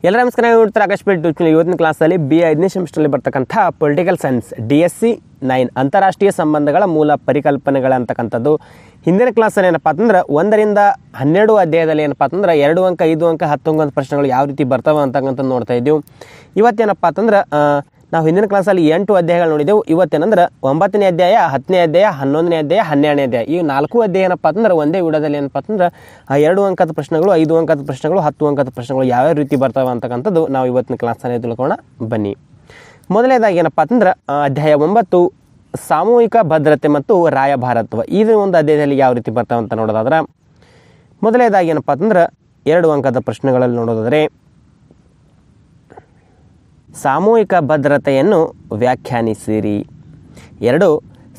ಎಲ್ಲರ ನಮಸ್ಕಾರ. ನೋಡ್ತಾರೆ ಆಕಾಶ್ ಪೇಟ್ ಇವತ್ತಿನ ಕ್ಲಾಸಲ್ಲಿ B5ನೇ ಸೆಮಿಸ್ಟರ್ನಲ್ಲಿ ಬರ್ತಕ್ಕಂಥ ಪೊಲಿಟಿಕಲ್ ಸೈನ್ಸ್ DSC 9 ಅಂತಾರಾಷ್ಟ್ರೀಯ ಸಂಬಂಧಗಳ ಮೂಲ ಪರಿಕಲ್ಪನೆಗಳಂತಕ್ಕಂಥದ್ದು. ಹಿಂದಿನ ಕ್ಲಾಸಲ್ಲಿ ಏನಪ್ಪ ಅಂತಂದ್ರೆ 1 ರಿಂದ 12 ಅಧ್ಯಾಯದಲ್ಲಿ ಏನಪ್ಪ ಅಂತಂದ್ರೆ 2 ಅಂಕ 5 ಅಂಕ 10 ಅಂಕದ ಪ್ರಶ್ನೆಗಳು ಯಾವ ರೀತಿ ಬರ್ತಾವೆ ಅಂತಕ್ಕಂಥದ್ದು ನೋಡ್ತಾ ಇದ್ದೀವಿ. ಇವತ್ತೇನಪ್ಪ ಅಂತಂದ್ರೆ ನಾವು ಹಿಂದಿನ ಕ್ಲಾಸಲ್ಲಿ 8 ಅಧ್ಯಾಯಗಳು ನೋಡಿದೆವು. ಇವತ್ತೇನಂದ್ರೆ 9ನೇ ಅಧ್ಯಾಯ, 10ನೇ ಅಧ್ಯಾಯ, 11ನೇ ಅಧ್ಯಾಯ, 12ನೇ ಅಧ್ಯಾಯ, ಈ 4 ಅಧ್ಯಾಯ ಏನಪ್ಪ ಅಂತಂದ್ರೆ ಒಂದೇ ವಿಡಿಯೋದಲ್ಲಿ ಏನಪ್ಪ ಅಂತಂದ್ರೆ 2 ಅಂಕದ ಪ್ರಶ್ನೆಗಳು, 5 ಅಂಕದ ಪ್ರಶ್ನೆಗಳು, 10 ಅಂಕದ ಪ್ರಶ್ನೆಗಳು ಯಾವ್ಯಾವ ರೀತಿ ಬರ್ತಾವೆ ಅಂತಕ್ಕಂಥದ್ದು ನಾವು ಇವತ್ತಿನ ಕ್ಲಾಸಲ್ಲಿ ತಿಳ್ಕೊಳ್ಳೋಣ ಬನ್ನಿ. ಮೊದಲನೇದಾಗಿ ಏನಪ್ಪ ಅಂತಂದ್ರೆ ಅಧ್ಯಾಯ 9 ಸಾಮೂಹಿಕ ಭದ್ರತೆ ಮತ್ತು ರಾಯಭಾರತ್ವ. ಇದು ಒಂದು ಅಧ್ಯಾಯದಲ್ಲಿ ಯಾವ ರೀತಿ ಬರ್ತಾವೆ ಅಂತ ನೋಡೋದಾದ್ರೆ ಮೊದಲನೇದಾಗಿ ಏನಪ್ಪ ಅಂತಂದ್ರೆ 2 ಅಂಕದ ಪ್ರಶ್ನೆಗಳಲ್ಲಿ ನೋಡೋದಾದರೆ ಸಾಮೂಹಿಕ ಭದ್ರತೆಯನ್ನು ವ್ಯಾಖ್ಯಾನಿಸಿರಿ. 2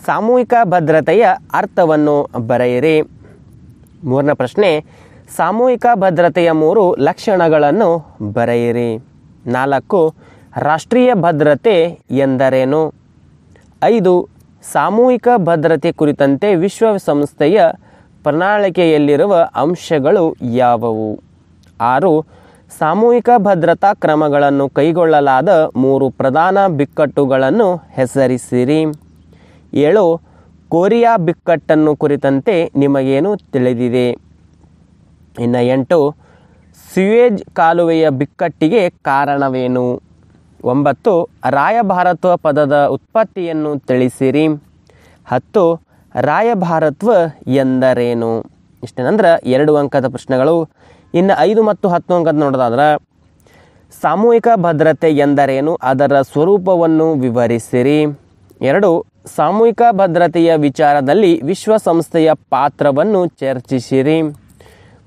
ಸಾಮೂಹಿಕ ಭದ್ರತೆಯ ಅರ್ಥವನ್ನು ಬರೆಯಿರಿ. 3ನೇ ಪ್ರಶ್ನೆ ಸಾಮೂಹಿಕ ಭದ್ರತೆಯ 3 ಲಕ್ಷಣಗಳನ್ನು ಬರೆಯಿರಿ. 4 ರಾಷ್ಟ್ರೀಯ ಭದ್ರತೆ ಎಂದರೇನು. 5 ಸಾಮೂಹಿಕ ಭದ್ರತೆ ಕುರಿತಂತೆ ವಿಶ್ವಸಂಸ್ಥೆಯ ಪ್ರಣಾಳಿಕೆಯಲ್ಲಿರುವ ಅಂಶಗಳು ಯಾವುವು. 6 ಸಾಮೂಹಿಕ ಭದ್ರತಾ ಕ್ರಮಗಳನ್ನು ಕೈಗೊಳ್ಳಲಾದ 3 ಪ್ರಧಾನ ಬಿಕ್ಕಟ್ಟುಗಳನ್ನು ಹೆಸರಿಸಿರಿ. 7 ಕೊರಿಯಾ ಬಿಕ್ಕಟ್ಟನ್ನು ಕುರಿತಂತೆ ನಿಮಗೇನು ತಿಳಿದಿದೆ. ಇನ್ನು 8 ಸ್ಯೂಯೆಜ್ ಕಾಲುವೆಯ ಬಿಕ್ಕಟ್ಟಿಗೆ ಕಾರಣವೇನು. 9 ರಾಯಭಾರತ್ವ ಪದದ ಉತ್ಪತ್ತಿಯನ್ನು ತಿಳಿಸಿರಿ. 10 ರಾಯಭಾರತ್ವ ಎಂದರೇನು. ಇಷ್ಟೇನಂದ್ರೆ 2 ಅಂಕದ ಪ್ರಶ್ನೆಗಳು. ಇನ್ನು 5 ಮತ್ತು 10 ಅಂಕದ ನೋಡೋದಾದ್ರೆ ಸಾಮೂಹಿಕ ಭದ್ರತೆ ಎಂದರೇನು, ಅದರ ಸ್ವರೂಪವನ್ನು ವಿವರಿಸಿರಿ. 2 ಸಾಮೂಹಿಕ ಭದ್ರತೆಯ ವಿಚಾರದಲ್ಲಿ ವಿಶ್ವಸಂಸ್ಥೆಯ ಪಾತ್ರವನ್ನು ಚರ್ಚಿಸಿರಿ.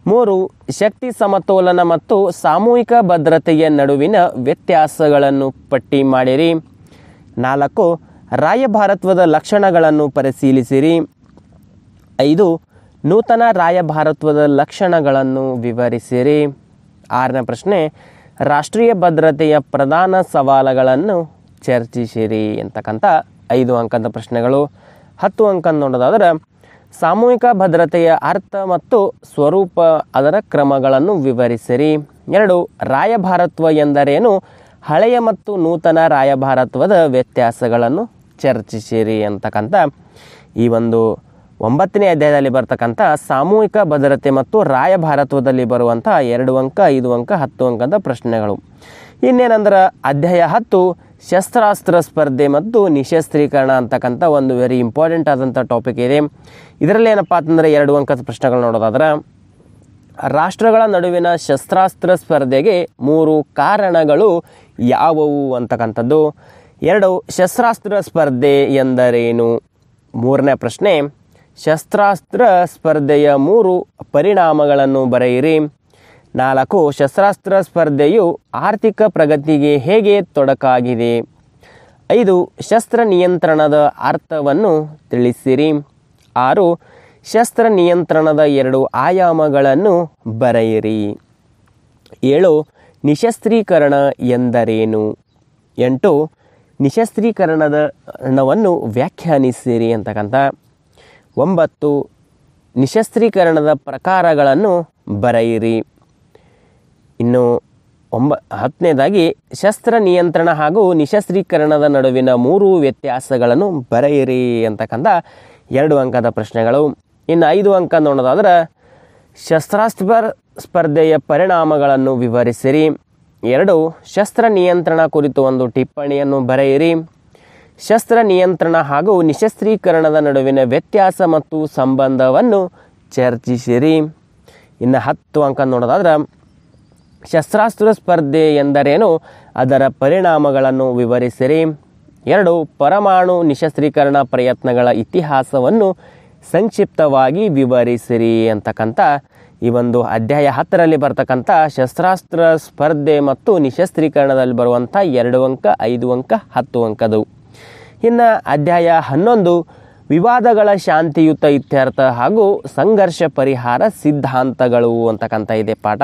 3 ಶಕ್ತಿ ಸಮತೋಲನ ಮತ್ತು ಸಾಮೂಹಿಕ ಭದ್ರತೆಯ ನಡುವಿನ ವ್ಯತ್ಯಾಸಗಳನ್ನು ಪಟ್ಟಿ ಮಾಡಿರಿ. 4 ರಾಯಭಾರತ್ವದ ಲಕ್ಷಣಗಳನ್ನು ಪರಿಶೀಲಿಸಿರಿ. 5 ನೂತನ ರಾಯಭಾರತ್ವದ ಲಕ್ಷಣಗಳನ್ನು ವಿವರಿಸಿರಿ. 6ನೇ ಪ್ರಶ್ನೆ ರಾಷ್ಟ್ರೀಯ ಭದ್ರತೆಯ ಪ್ರಧಾನ ಸವಾಲುಗಳನ್ನು ಚರ್ಚಿಸಿರಿ ಅಂತಕ್ಕಂಥ 5 ಅಂಕದ ಪ್ರಶ್ನೆಗಳು. 10 ಅಂಕ ನೋಡೋದಾದ್ರೆ ಸಾಮೂಹಿಕ ಭದ್ರತೆಯ ಅರ್ಥ ಮತ್ತು ಸ್ವರೂಪ, ಅದರ ಕ್ರಮಗಳನ್ನು ವಿವರಿಸಿರಿ. 2 ರಾಯಭಾರತ್ವ ಎಂದರೇನು, ಹಳೆಯ ಮತ್ತು ನೂತನ ರಾಯಭಾರತ್ವದ ವ್ಯತ್ಯಾಸಗಳನ್ನು ಚರ್ಚಿಸಿರಿ ಅಂತಕ್ಕಂಥ ಈ ಒಂದು 9ನೇ ಅಧ್ಯಾಯದಲ್ಲಿ ಬರ್ತಕ್ಕಂಥ ಸಾಮೂಹಿಕ ಭದ್ರತೆ ಮತ್ತು ರಾಯಭಾರತ್ವದಲ್ಲಿ ಬರುವಂಥ 2 ಅಂಕ 5 ಅಂಕ 10 ಅಂಕದ ಪ್ರಶ್ನೆಗಳು. ಇನ್ನೇನಂದ್ರೆ ಅಧ್ಯಾಯ 10 ಶಸ್ತ್ರಾಸ್ತ್ರ ಸ್ಪರ್ಧೆ ಮತ್ತು ನಿಶಸ್ತ್ರೀಕರಣ ಅಂತಕ್ಕಂಥ ಒಂದು ವೆರಿ ಇಂಪಾರ್ಟೆಂಟ್ ಆದಂಥ ಟಾಪಿಕ್ ಇದೆ. ಇದರಲ್ಲಿ ಏನಪ್ಪ ಅಂತಂದರೆ 2 ಅಂಕದ ಪ್ರಶ್ನೆಗಳು ನೋಡೋದಾದ್ರೆ ರಾಷ್ಟ್ರಗಳ ನಡುವಿನ ಶಸ್ತ್ರಾಸ್ತ್ರ ಸ್ಪರ್ಧೆಗೆ 3 ಕಾರಣಗಳು ಯಾವುವು ಅಂತಕ್ಕಂಥದ್ದು. 2 ಶಸ್ತ್ರಾಸ್ತ್ರ ಸ್ಪರ್ಧೆ ಎಂದರೇನು. 3ನೇ ಪ್ರಶ್ನೆ ಶಸ್ತ್ರಾಸ್ತ್ರ ಸ್ಪರ್ಧೆಯ 3 ಪರಿಣಾಮಗಳನ್ನು ಬರೆಯಿರಿ. 4 ಶಸ್ತ್ರಾಸ್ತ್ರ ಸ್ಪರ್ಧೆಯು ಆರ್ಥಿಕ ಪ್ರಗತಿಗೆ ಹೇಗೆ ತೊಡಕಾಗಿದೆ. 5 ಶಸ್ತ್ರ ನಿಯಂತ್ರಣದ ಅರ್ಥವನ್ನು ತಿಳಿಸಿರಿ. 6 ಶಸ್ತ್ರ ನಿಯಂತ್ರಣದ 2 ಆಯಾಮಗಳನ್ನು ಬರೆಯಿರಿ. 7 ನಿಶಸ್ತ್ರೀಕರಣ ಎಂದರೇನು. 8 ನಿಶಸ್ತ್ರೀಕರಣವನ್ನು ವ್ಯಾಖ್ಯಾನಿಸಿರಿ ಅಂತಕ್ಕಂಥ. 9 ನಿಶಸ್ತ್ರೀಕರಣದ ಪ್ರಕಾರಗಳನ್ನು ಬರೆಯಿರಿ. ಇನ್ನು 10ನೇದಾಗಿ ಶಸ್ತ್ರ ನಿಯಂತ್ರಣ ಹಾಗೂ ನಿಶಸ್ತ್ರೀಕರಣದ ನಡುವಿನ 3 ವ್ಯತ್ಯಾಸಗಳನ್ನು ಬರೆಯಿರಿ ಅಂತಕ್ಕಂಥ 2 ಅಂಕದ ಪ್ರಶ್ನೆಗಳು. ಇನ್ನು 5 ಅಂಕ ನೋಡೋದಾದ್ರೆ ಶಸ್ತ್ರಾಸ್ತ್ರ ಸ್ಪರ್ಧೆಯ ಪರಿಣಾಮಗಳನ್ನು ವಿವರಿಸಿರಿ. 2 ಶಸ್ತ್ರ ನಿಯಂತ್ರಣ ಕುರಿತು ಒಂದು ಟಿಪ್ಪಣಿಯನ್ನು ಬರೆಯಿರಿ. ಶಸ್ತ್ರ ನಿಯಂತ್ರಣ ಹಾಗೂ ನಿಶಸ್ತ್ರೀಕರಣದ ನಡುವಿನ ವ್ಯತ್ಯಾಸ ಮತ್ತು ಸಂಬಂಧವನ್ನು ಚರ್ಚಿಸಿರಿ. ಇನ್ನು 10 ಅಂಕ ನೋಡೋದಾದ್ರೆ ಶಸ್ತ್ರಾಸ್ತ್ರ ಸ್ಪರ್ಧೆ ಎಂದರೇನು, ಅದರ ಪರಿಣಾಮಗಳನ್ನು ವಿವರಿಸಿರಿ. 2 ಪರಮಾಣು ನಿಶಸ್ತ್ರೀಕರಣ ಪ್ರಯತ್ನಗಳ ಇತಿಹಾಸವನ್ನು ಸಂಕ್ಷಿಪ್ತವಾಗಿ ವಿವರಿಸಿರಿ ಅಂತಕ್ಕಂಥ ಈ ಒಂದು ಅಧ್ಯಾಯ 10ರಲ್ಲಿ ಬರ್ತಕ್ಕಂಥ ಶಸ್ತ್ರಾಸ್ತ್ರ ಸ್ಪರ್ಧೆ ಮತ್ತು ನಿಶಸ್ತ್ರೀಕರಣದಲ್ಲಿ ಬರುವಂಥ 2 ಅಂಕ 5 ಅಂಕ 10 ಅಂಕದು. ಇನ್ನು ಅಧ್ಯಾಯ 11 ವಿವಾದಗಳ ಶಾಂತಿಯುತ ಇತ್ಯರ್ಥ ಹಾಗೂ ಸಂಘರ್ಷ ಪರಿಹಾರ ಸಿದ್ಧಾಂತಗಳು ಅಂತಕ್ಕಂಥ ಇದೆ ಪಾಠ.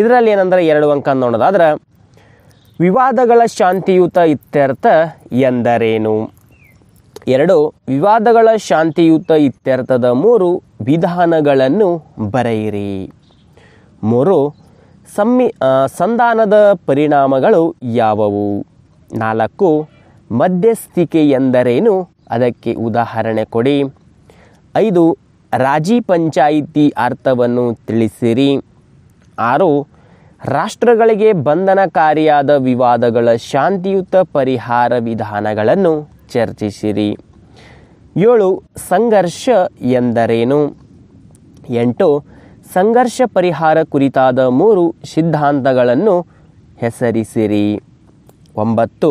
ಇದರಲ್ಲಿ ಏನಂದರೆ 2 ಅಂಕ ನೋಡೋದಾದ್ರೆ ವಿವಾದಗಳ ಶಾಂತಿಯುತ ಇತ್ಯರ್ಥ ಎಂದರೇನು. 2 ವಿವಾದಗಳ ಶಾಂತಿಯುತ ಇತ್ಯರ್ಥದ 3 ವಿಧಾನಗಳನ್ನು ಬರೆಯಿರಿ. 3 ಸಂಧಾನದ ಪರಿಣಾಮಗಳು ಯಾವುವು? 4 ಮಧ್ಯಸ್ಥಿಕೆ ಎಂದರೇನು? ಅದಕ್ಕೆ ಉದಾಹರಣೆ ಕೊಡಿ. 5 ರಾಜಿ ಪಂಚಾಯಿತಿ ಅರ್ಥವನ್ನು ತಿಳಿಸಿರಿ. 6 ರಾಷ್ಟ್ರಗಳಿಗೆ ಬಂಧನಕಾರಿಯಾದ ವಿವಾದಗಳ ಶಾಂತಿಯುತ ಪರಿಹಾರ ವಿಧಾನಗಳನ್ನು ಚರ್ಚಿಸಿರಿ. 7 ಸಂಘರ್ಷ ಎಂದರೇನು? 8 ಸಂಘರ್ಷ ಪರಿಹಾರ ಕುರಿತಾದ 3 ಸಿದ್ಧಾಂತಗಳನ್ನು ಹೆಸರಿಸಿರಿ. 9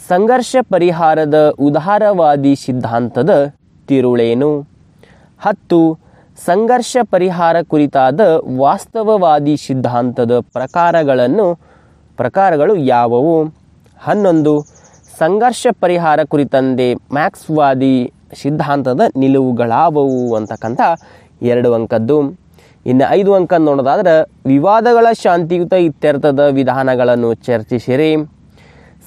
ಸಂಘರ್ಷ ಪರಿಹಾರದ ಉದಾರವಾದಿ ಸಿದ್ಧಾಂತದ ತಿರುಳೇನು? 10 ಸಂಘರ್ಷ ಪರಿಹಾರ ಕುರಿತಾದ ವಾಸ್ತವವಾದಿ ಸಿದ್ಧಾಂತದ ಪ್ರಕಾರಗಳು ಯಾವುವು? 11 ಸಂಘರ್ಷ ಪರಿಹಾರ ಕುರಿತಂತೆ ಮ್ಯಾಕ್ಸ್ವಾದಿ ಸಿದ್ಧಾಂತದ ನಿಲುವುಗಳಾವುವು ಅಂತಕ್ಕಂಥ 2 ಅಂಕದ್ದು. ಇನ್ನು 5 ಅಂಕ ನೋಡೋದಾದ್ರೆ ವಿವಾದಗಳ ಶಾಂತಿಯುತ ಇತ್ಯರ್ಥದ ವಿಧಾನಗಳನ್ನು ಚರ್ಚಿಸಿರಿ.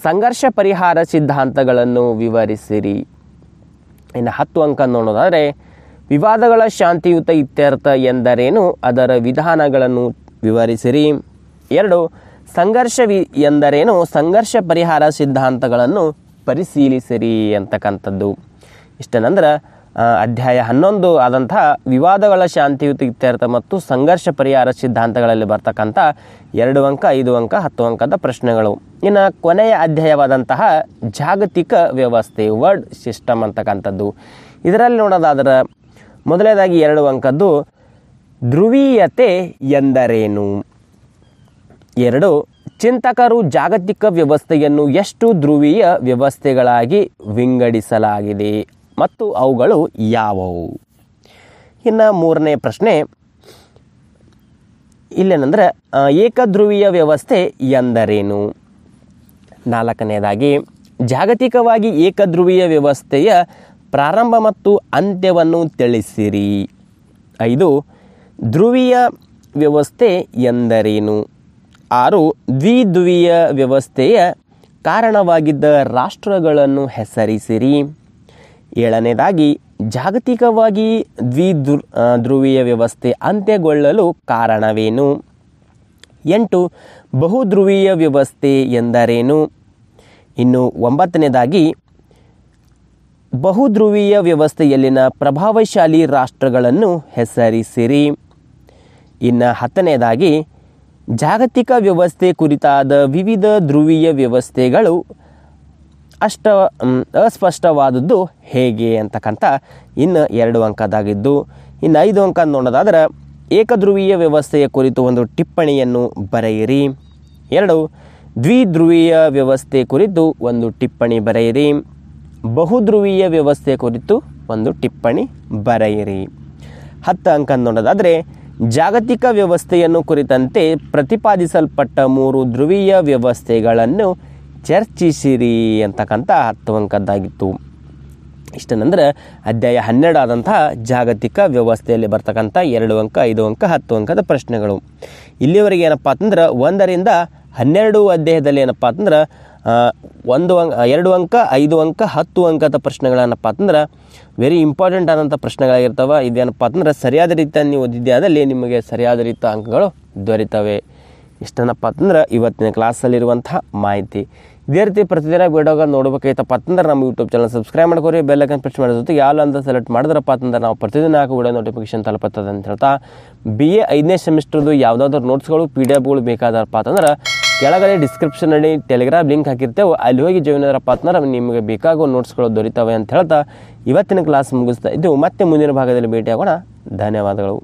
ಸಂಘರ್ಷ ಪರಿಹಾರ ಸಿದ್ಧಾಂತಗಳನ್ನು ವಿವರಿಸಿರಿ. ಇನ್ನು 10 ಅಂಕ ನೋಡೋದಾದರೆ ವಿವಾದಗಳ ಶಾಂತಿಯುತ ಇತ್ಯರ್ಥ ಎಂದರೇನು? ಅದರ ವಿಧಾನಗಳನ್ನು ವಿವರಿಸಿರಿ. 2 ಸಂಘರ್ಷ ಎಂದರೇನು? ಸಂಘರ್ಷ ಪರಿಹಾರ ಸಿದ್ಧಾಂತಗಳನ್ನು ಪರಿಶೀಲಿಸಿರಿ ಅಂತಕ್ಕಂಥದ್ದು. ಇಷ್ಟೇನಂದ್ರೆ ಅಧ್ಯಾಯ 11 ಆದಂಥ ವಿವಾದಗಳ ಶಾಂತಿಯುತ ಇತ್ಯರ್ಥ ಮತ್ತು ಸಂಘರ್ಷ ಪರಿಹಾರ ಸಿದ್ಧಾಂತಗಳಲ್ಲಿ ಬರ್ತಕ್ಕಂಥ 2 ಅಂಕ 5 ಅಂಕ 10 ಅಂಕದ ಪ್ರಶ್ನೆಗಳು. ಇನ್ನು ಕೊನೆಯ ಅಧ್ಯಾಯವಾದಂತಹ ಜಾಗತಿಕ ವ್ಯವಸ್ಥೆ ವರ್ಲ್ಡ್ ಸಿಸ್ಟಮ್ ಅಂತಕ್ಕಂಥದ್ದು. ಇದರಲ್ಲಿ ನೋಡೋದಾದ್ರೆ ಮೊದಲನೇದಾಗಿ 2 ಅಂಕದ್ದು ಧ್ರುವೀಯತೆ ಎಂದರೇನು? 2 ಚಿಂತಕರು ಜಾಗತಿಕ ವ್ಯವಸ್ಥೆಯನ್ನು ಎಷ್ಟು ಧ್ರುವೀಯ ವ್ಯವಸ್ಥೆಗಳಾಗಿ ವಿಂಗಡಿಸಲಾಗಿದೆ ಮತ್ತು ಅವುಗಳು ಯಾವುವು? ಇನ್ನು 3ನೇ ಪ್ರಶ್ನೆ ಇಲ್ಲೇನೆಂದರೆ ಏಕಧ್ರುವೀಯ ವ್ಯವಸ್ಥೆ ಎಂದರೇನು? 4ನೇದಾಗಿ ಜಾಗತಿಕವಾಗಿ ಏಕಧ್ರುವೀಯ ವ್ಯವಸ್ಥೆಯ ಪ್ರಾರಂಭ ಮತ್ತು ಅಂತ್ಯವನ್ನು ತಿಳಿಸಿರಿ. 5 ಧ್ರುವೀಯ ವ್ಯವಸ್ಥೆ ಎಂದರೇನು? 6 ದ್ವಿಧ್ರುವೀಯ ವ್ಯವಸ್ಥೆಯ ಕಾರಣವಾಗಿದ್ದ ರಾಷ್ಟ್ರಗಳನ್ನು ಹೆಸರಿಸಿರಿ. 7ನೇದಾಗಿ ಜಾಗತಿಕವಾಗಿ ಧ್ರುವೀಯ ವ್ಯವಸ್ಥೆ ಅಂತ್ಯಗೊಳ್ಳಲು ಕಾರಣವೇನು? 8 ಬಹುಧ್ರುವೀಯ ವ್ಯವಸ್ಥೆ ಎಂದರೇನು? ಇನ್ನು 9ನೇದಾಗಿ ಬಹುಧ್ರುವೀಯ ವ್ಯವಸ್ಥೆಯಲ್ಲಿನ ಪ್ರಭಾವಶಾಲಿ ರಾಷ್ಟ್ರಗಳನ್ನು ಹೆಸರಿಸಿರಿ. ಇನ್ನು 10ನೇದಾಗಿ ಜಾಗತಿಕ ವ್ಯವಸ್ಥೆ ಕುರಿತಾದ ವಿವಿಧ ಧ್ರುವೀಯ ವ್ಯವಸ್ಥೆಗಳು ಅಸ್ಪಷ್ಟವಾದದ್ದು ಹೇಗೆ ಅಂತಕ್ಕಂಥ ಇನ್ನು 2 ಅಂಕದಾಗಿದ್ದು. ಇನ್ನು 5 ಅಂಕ ನೋಡೋದಾದ್ರೆ ಏಕಧ್ರುವೀಯ ವ್ಯವಸ್ಥೆಯ ಕುರಿತು ಒಂದು ಟಿಪ್ಪಣಿಯನ್ನು ಬರೆಯಿರಿ. 2 ದ್ವಿಧ್ರುವೀಯ ವ್ಯವಸ್ಥೆ ಕುರಿತು ಒಂದು ಟಿಪ್ಪಣಿ ಬರೆಯಿರಿ. ಬಹುಧ್ರುವೀಯ ವ್ಯವಸ್ಥೆ ಕುರಿತು ಒಂದು ಟಿಪ್ಪಣಿ ಬರೆಯಿರಿ. 10 ಅಂಕ ನೋಡೋದಾದರೆ ಜಾಗತಿಕ ವ್ಯವಸ್ಥೆಯನ್ನು ಕುರಿತಂತೆ ಪ್ರತಿಪಾದಿಸಲ್ಪಟ್ಟ 3 ಧ್ರುವೀಯ ವ್ಯವಸ್ಥೆಗಳನ್ನು ಚರ್ಚಿಸಿರಿ ಅಂತಕ್ಕಂಥ 10 ಅಂಕದ್ದಾಗಿತ್ತು. ಇಷ್ಟೇನೆಂದರೆ ಅಧ್ಯಾಯ 12 ಆದಂತಹ ಜಾಗತಿಕ ವ್ಯವಸ್ಥೆಯಲ್ಲಿ ಬರ್ತಕ್ಕಂಥ 2 ಅಂಕ 5 ಅಂಕ 10 ಅಂಕದ ಪ್ರಶ್ನೆಗಳು. ಇಲ್ಲಿವರೆಗೆ ಏನಪ್ಪ ಅಂತಂದ್ರೆ 1ರಿಂದ 12 ಅಧ್ಯಾಯದಲ್ಲಿ ಏನಪ್ಪ ಅಂತಂದ್ರೆ 2 ಅಂಕ 5 ಅಂಕ 10 ಅಂಕದ ಪ್ರಶ್ನೆಗಳೇನಪ್ಪ ಅಂತಂದ್ರೆ ವೆರಿ ಇಂಪಾರ್ಟೆಂಟ್ ಆದಂಥ ಪ್ರಶ್ನೆಗಳಾಗಿರ್ತವೆ. ಇದೇನಪ್ಪ ಅಂತಂದ್ರೆ ಸರಿಯಾದ ರೀತಿಯಲ್ಲಿ ನೀವು ಓದಿದ್ಯಾದಲ್ಲಿ ನಿಮಗೆ ಸರಿಯಾದ ರೀತಿಯ ಅಂಕಗಳು ದೊರೀತವೆ. ಇಷ್ಟೇನಪ್ಪ ಅಂತಂದ್ರೆ ಇವತ್ತಿನ ಕ್ಲಾಸಲ್ಲಿರುವಂಥ ಮಾಹಿತಿ. ಇದೇ ರೀತಿ ಪ್ರತಿದಿನ ವಿಡಿಯೋಗ ನೋಡ್ಬೇಕಾಯ್ತಪ್ಪ ಅಂತಂದ್ರೆ ನಮ್ಮ ಯೂಟ್ಯೂಬ್ ಚಾನಲ್ ಸಬ್ಸ್ಕ್ರೈಬ್ ಮಾಡ್ಕೋರಿ, ಬೆಲ್ ಐಕಾನ್ ಪ್ರೆಸ್ ಮಾಡೋ ಜೊತೆಗೆ ಯಾರು ಅಂತ ಸೆಲೆಕ್ಟ್ ಮಾಡಿದ್ರಪ್ಪ ಅಂತಂದ್ರೆ ನಾವು ಪ್ರತಿದಿನ ಹಾಕೋ ವಿಡಿಯೋ ನೋಟಿಫಿಕೇಶನ್ ತಲುಪುತ್ತದೆ ಅಂತ ಹೇಳ್ತಾ BA 5ನೇ ಸೆಮಿಸ್ಟರ್ದು ಯಾವುದಾದ್ರೂ ನೋಟ್ಸ್ಗಳು PDF ಬೇಕಾದರಪ್ಪ ಅಂತಂದ್ರೆ ಕೆಳಗಡೆ ಡಿಸ್ಕ್ರಿಪ್ಷನಲ್ಲಿ ಟೆಲಿಗ್ರಾಮ್ ಲಿಂಕ್ ಹಾಕಿರ್ತೇವೆ, ಅಲ್ಲಿ ಹೋಗಿ ಜಾಯಿನ್ ಆದ್ರಪ್ಪ ಅಂತಂದ್ರೆ ನಿಮಗೆ ಬೇಕಾಗೋ ನೋಟ್ಸ್ಗಳು ದೊರೀತವೆ ಅಂತ ಹೇಳ್ತಾ ಇವತ್ತಿನ ಕ್ಲಾಸ್ ಮುಗಿಸ್ತಾ ಇದ್ದು ಮತ್ತೆ ಮುಂದಿನ ಭಾಗದಲ್ಲಿ ಭೇಟಿಯಾಗೋಣ. ಧನ್ಯವಾದಗಳು.